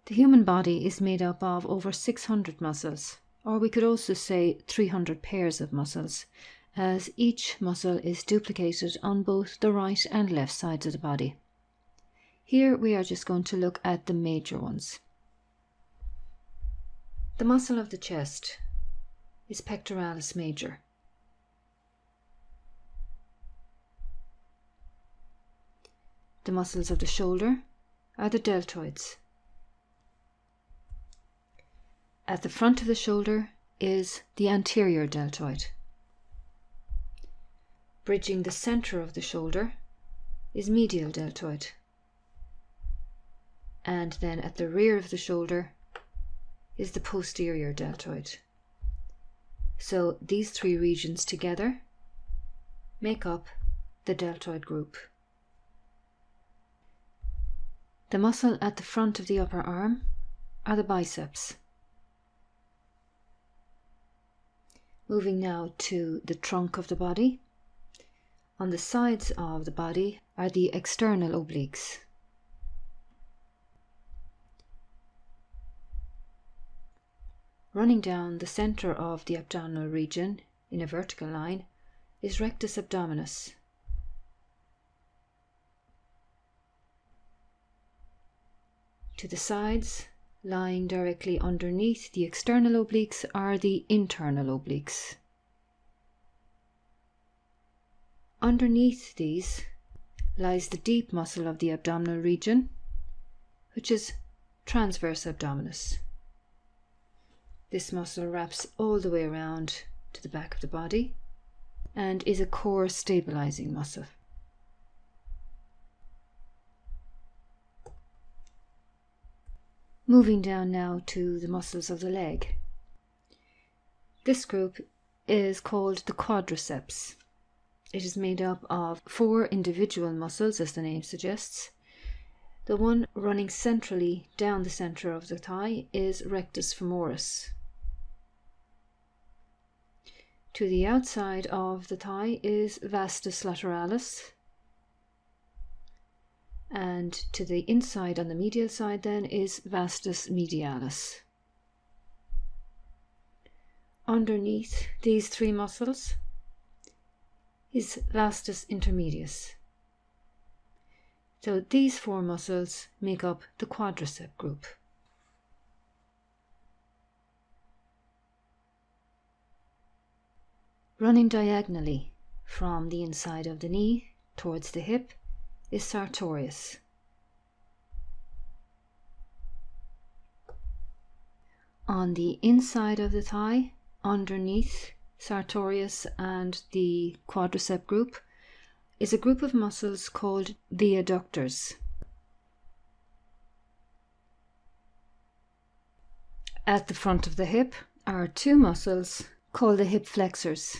The human body is made up of over 600 muscles, or we could also say 300 pairs of muscles, as each muscle is duplicated on both the right and left sides of the body. Here we are just going to look at the major ones. The muscle of the chest is pectoralis major. The muscles of the shoulder are the deltoids. At the front of the shoulder is the anterior deltoid. Bridging the center of the shoulder is medial deltoid. And then at the rear of the shoulder is the posterior deltoid. So these three regions together make up the deltoid group. The muscle at the front of the upper arm are the biceps. Moving now to the trunk of the body. On the sides of the body are the external obliques. Running down the center of the abdominal region in a vertical line is rectus abdominis. To the sides, lying directly underneath the external obliques, are the internal obliques. Underneath these lies the deep muscle of the abdominal region, which is transverse abdominis. This muscle wraps all the way around to the back of the body and is a core stabilizing muscle. Moving down now to the muscles of the leg. This group is called the quadriceps. It is made up of 4 individual muscles, as the name suggests. The one running centrally down the center of the thigh is rectus femoris. To the outside of the thigh is vastus lateralis. And to the inside on the medial side then is vastus medialis. Underneath these 3 muscles is vastus intermedius. So these 4 muscles make up the quadricep group. Running diagonally from the inside of the knee towards the hip is sartorius. On the inside of the thigh, underneath sartorius and the quadricep group, is a group of muscles called the adductors. At the front of the hip are 2 muscles called the hip flexors.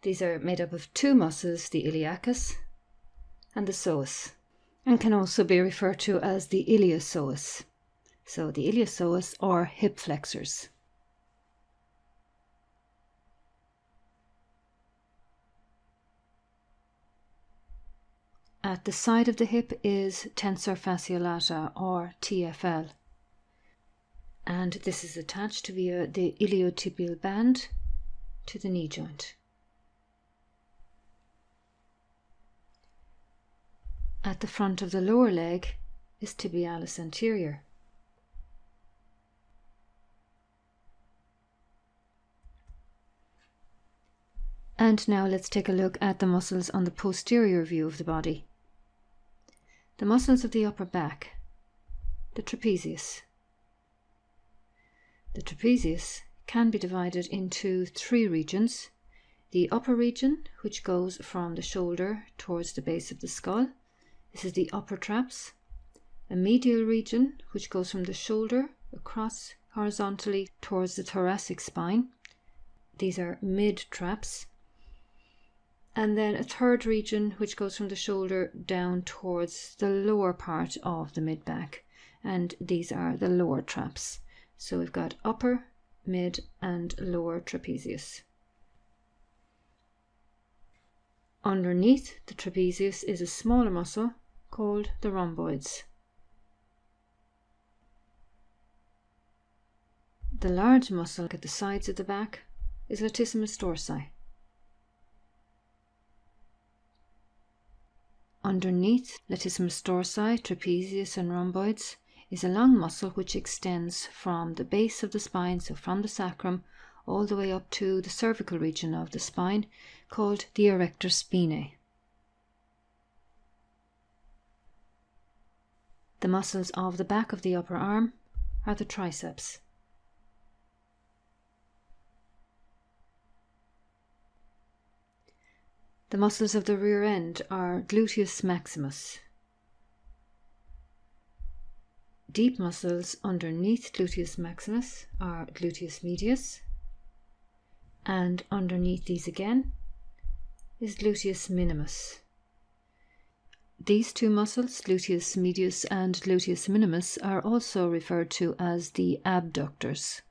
These are made up of 2 muscles, the iliacus and the psoas, and can also be referred to as the iliopsoas. So the iliopsoas or hip flexors. At the side of the hip is tensor fasciolata or TFL, and this is attached via the iliotibial band to the knee joint. At the front of the lower leg is tibialis anterior. And now let's take a look at the muscles on the posterior view of the body. The muscles of the upper back, the trapezius. The trapezius can be divided into 3 regions. The upper region, which goes from the shoulder towards the base of the skull. This is the upper traps. A medial region, which goes from the shoulder across horizontally towards the thoracic spine. These are mid traps. And then a third region, which goes from the shoulder down towards the lower part of the mid back. And these are the lower traps. So we've got upper, mid, and lower trapezius. Underneath the trapezius is a smaller muscle called the rhomboids. The large muscle at the sides of the back is latissimus dorsi. Underneath latissimus dorsi, trapezius and rhomboids is a long muscle which extends from the base of the spine, so from the sacrum, all the way up to the cervical region of the spine, called the erector spinae. The muscles of the back of the upper arm are the triceps. The muscles of the rear end are gluteus maximus. Deep muscles underneath gluteus maximus are gluteus medius, and underneath these again is gluteus minimus. These two muscles, gluteus medius and gluteus minimus, are also referred to as the abductors.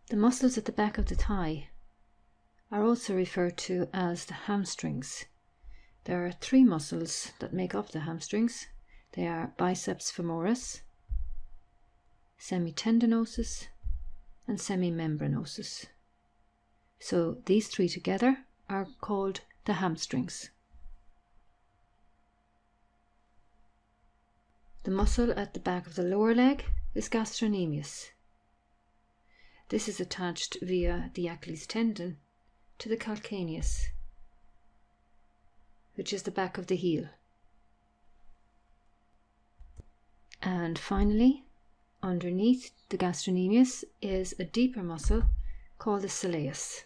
The muscles at the back of the thigh are also referred to as the hamstrings. There are three muscles that make up the hamstrings. They are biceps femoris, semitendinosus, and semimembranosus. So these three together are called the hamstrings. The muscle at the back of the lower leg is gastrocnemius. This is attached via the Achilles tendon to the calcaneus, which is the back of the heel. And finally, underneath the gastrocnemius is a deeper muscle called the soleus.